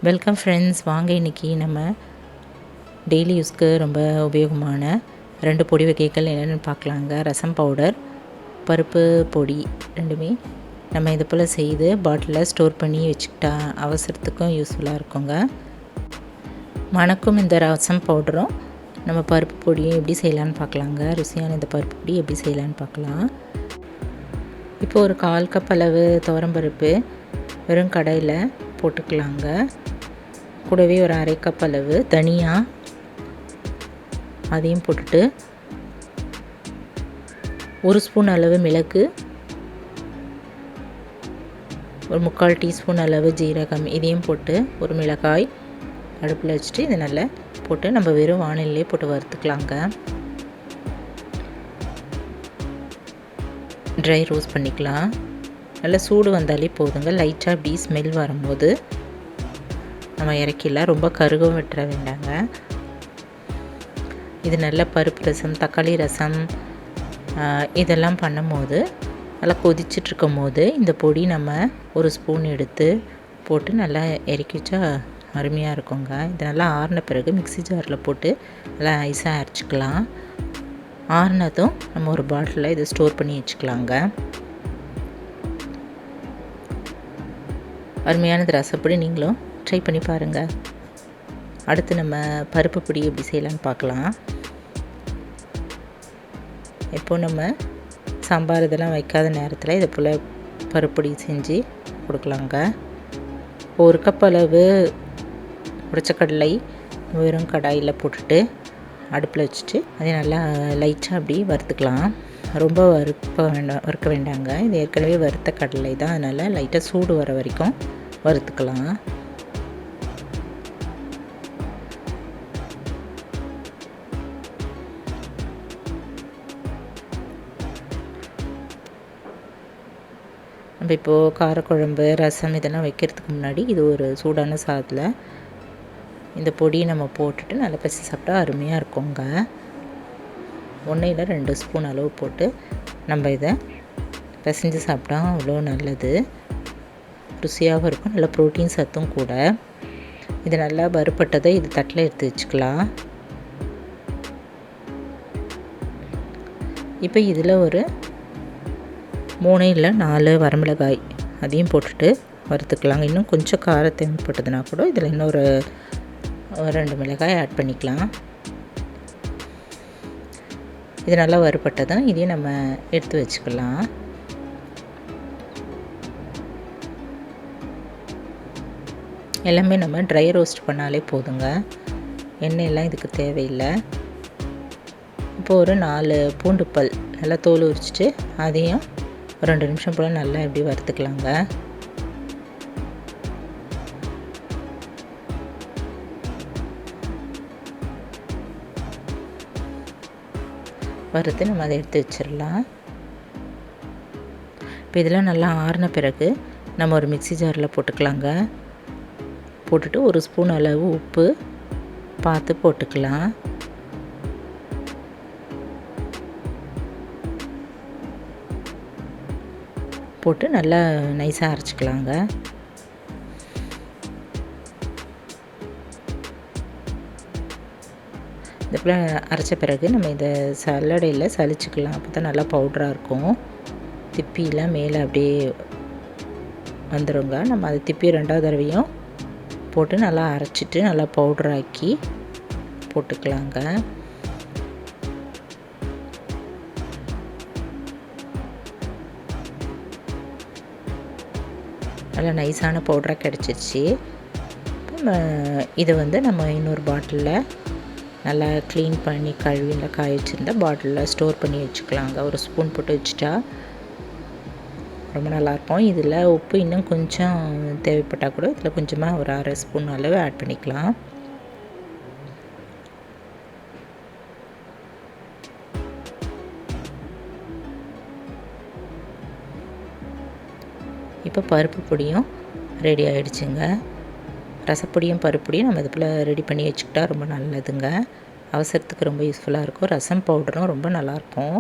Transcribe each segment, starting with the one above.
Welcome friends. வாங்க இன்றைக்கி நம்ம டெய்லி யூஸ்க்கு ரொம்ப உபயோகமான 2 பொடி வகைகள் என்னென்னு பார்க்கலாங்க. ரசம் பவுடர், பருப்பு பொடி ரெண்டுமே நம்ம இது போல் செய்து பாட்டிலில் ஸ்டோர் பண்ணி வச்சுக்கிட்டா அவசரத்துக்கும் யூஸ்ஃபுல்லாக இருக்குங்க. மணக்கும் இந்த ரசம் பவுடரும் நம்ம பருப்பு பொடியும் எப்படி செய்யலான்னு பார்க்கலாங்க. ருசியான இந்த பருப்பு பொடி எப்படி செய்யலான்னு பார்க்கலாம். இப்போ ஒரு 1/4 கப் அளவு துவரம்பருப்பு வெறும் கடாயில் போட்டுக்கலாங்க. கூடவே ஒரு 1/2 கப் அளவு தனியா அதையும் போட்டுட்டு, 1 ஸ்பூன் அளவு மிளகு, ஒரு 3/4 டீஸ்பூன் அளவு ஜீரகம் இதையும் போட்டு, ஒரு மிளகாய் அடுப்பில் வச்சுட்டு இதை நல்லா போட்டு நம்ம வெறும் வாணலிலே போட்டு வறுத்துக்கலாங்க. ட்ரை ரோஸ்ட் பண்ணிக்கலாம். நல்லா சூடு வந்தாலே போதுங்க. லைட்டாக அப்படி ஸ்மெல் வரும்போது நம்ம இறக்கிடலாம். ரொம்ப கருகவும் விட்டுற வேண்டாங்க. இது நல்ல பருப்பு ரசம், தக்காளி ரசம் இதெல்லாம் பண்ணும்போது நல்லா கொதிச்சிட்ருக்கும் போது இந்த பொடி நம்ம 1 ஸ்பூன் எடுத்து போட்டு நல்லா இறக்கி வச்சா அருமையாக இருக்குங்க. இது நல்லா ஆறின பிறகு மிக்ஸி ஜாரில் போட்டு நல்லா ஐஸாக அரைச்சிக்கலாம். ஆறினதும் நம்ம ஒரு பாட்டிலில் இதை ஸ்டோர் பண்ணி வச்சுக்கலாங்க. அருமையானது ரசப்பொடி, நீங்களும் ட்ரை பண்ணி பாருங்கள். அடுத்து நம்ம பருப்பு பொடி எப்படி செய்யலான்னு பார்க்கலாம். இப்போது நம்ம சாம்பார் இதெல்லாம் வைக்காத நேரத்தில் இதை போல் பருப்பொடி செஞ்சு கொடுக்கலாங்க. 1 கப் அளவு உடைச்ச கடலை வெறும் கடாயில் போட்டுட்டு அடுப்பில் வச்சுட்டு அதை நல்லா லைட்டாக அப்படி வறுத்துக்கலாம். ரொம்ப வறுக்க வேண்டாங்க. இது ஏற்கனவே வறுத்த கடலை தான், அதனால் லைட்டாக சூடு வர வரைக்கும் வறுத்துக்கலாம். நம்ம இப்போது காரக்குழம்பு, ரசம் இதெல்லாம் வைக்கிறதுக்கு முன்னாடி இது ஒரு சூடான சாதத்தில் இந்த பொடியை நம்ம போட்டுட்டு நல்லா பசி சாப்பிட்டா அருமையாக இருக்குங்க. 1 இல்லை 2 ஸ்பூன் அளவு போட்டு நம்ம இதை பிசைஞ்சு சாப்பிட்டா அவ்வளோ நல்லது. ருசியாகவும் இருக்கும், நல்ல ப்ரோட்டீன் சத்தும் கூட. இது நல்லா வறுப்பட்டதை இது தட்டில் எடுத்து வச்சுக்கலாம். இப்போ இதில் ஒரு 3 இல்லை 4 வரமிளகாய் அதையும் போட்டுட்டு வறுத்துக்கலாங்க. இன்னும் கொஞ்சம் காரம் தேவைப்பட்டதுன்னா கூட இதில் இன்னொரு 2 மிளகாய் ஆட் பண்ணிக்கலாம். இது நல்லா வறுப்பட்டதான் இதையும் நம்ம எடுத்து வச்சுக்கலாம். எல்லாமே நம்ம ட்ரை ரோஸ்ட் பண்ணாலே போதுங்க. எண்ணெயெல்லாம் இதுக்கு தேவையில்லை. இப்போது ஒரு 4 பூண்டு பல் நல்லா தோல் உரிச்சிட்டு அதையும் ஒரு 2 நிமிஷம் போல் நல்லா இப்படி வறுத்துக்கலாங்க. வறுத்து நம்ம அதை எடுத்து வச்சிடலாம். இப்போ இதெல்லாம் நல்லா ஆறின பிறகு நம்ம ஒரு மிக்ஸி ஜாரில் போட்டுக்கலாங்க. போட்டுட்டு 1 ஸ்பூன் அளவு உப்பு பார்த்து போட்டுக்கலாம். போட்டு நல்லா நைஸாக அரைச்சிக்கலாங்க. இது போல் அரைச்ச பிறகு நம்ம இதை சல்லடையில் சலிச்சுக்கலாம். அப்போ தான் நல்லா பவுடராக இருக்கும். திப்பிலாம் மேலே அப்படியே வந்துடுங்க. நம்ம அதை திப்பி 2வது தடவையும் போட்டு நல்லா அரைச்சிட்டு நல்லா பவுடராக்கி போட்டுக்கலாங்க. நல்லா நைஸான பவுடராக கிடச்சிருச்சு. இதை நம்ம இன்னொரு பாட்டிலில் நல்லா க்ளீன் பண்ணி கழுவி நல்லா காய வச்சுருந்தா பாட்டிலில் ஸ்டோர் பண்ணி வச்சுக்கலாங்க. 1 ஸ்பூன் போட்டு வச்சுட்டா ரொம்ப நல்லாயிருக்கும். இதில் உப்பு இன்னும் கொஞ்சம் தேவைப்பட்டால் கூட இதில் கொஞ்சமாக ஒரு 1/2 ஸ்பூன் அளவு ஆட் பண்ணிக்கலாம். இப்போ பருப்பு பொடியும் ரெடி ஆகிடுச்சுங்க. ரசப்பொடியும் பருப்பொடியும் நம்ம இது போல் ரெடி பண்ணி வச்சுக்கிட்டா ரொம்ப நல்லதுங்க. அவசரத்துக்கு ரொம்ப யூஸ்ஃபுல்லாக இருக்கும். ரசம் பவுடரும் ரொம்ப நல்லாயிருக்கும்.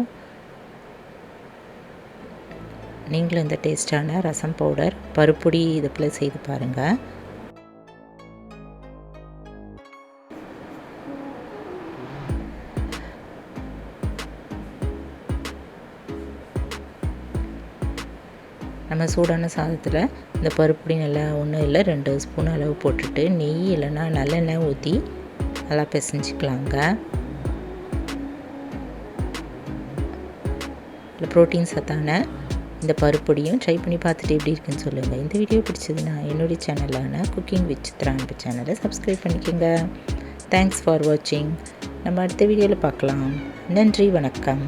நீங்களும் இந்த டேஸ்டான ரசம் பவுடர், பருப்பொடி இது போல் செய்து பாருங்கள். நம்ம சூடான சாதத்தில் இந்த பருப்பொடி நல்லா 1 இல்லை 2 ஸ்பூன் அளவு போட்டுட்டு நெய் இல்லைன்னா நல்லெண்ணெய் ஊற்றி நல்லா பிசைஞ்சிக்கலாங்க. இல்லை ப்ரோட்டீன் சத்தான இந்த பருப்பொடியும் ட்ரை பண்ணி பார்த்துட்டு எப்படி இருக்குன்னு சொல்லுங்கள். இந்த வீடியோ பிடிச்சதுன்னா என்னுடைய சேனலான குக்கிங் வித் சித்ரா சேனலை சப்ஸ்கிரைப் பண்ணிக்கோங்க. தேங்க்ஸ் ஃபார் வாட்சிங். நம்ம அடுத்த வீடியோவில் பார்க்கலாம். நன்றி, வணக்கம்.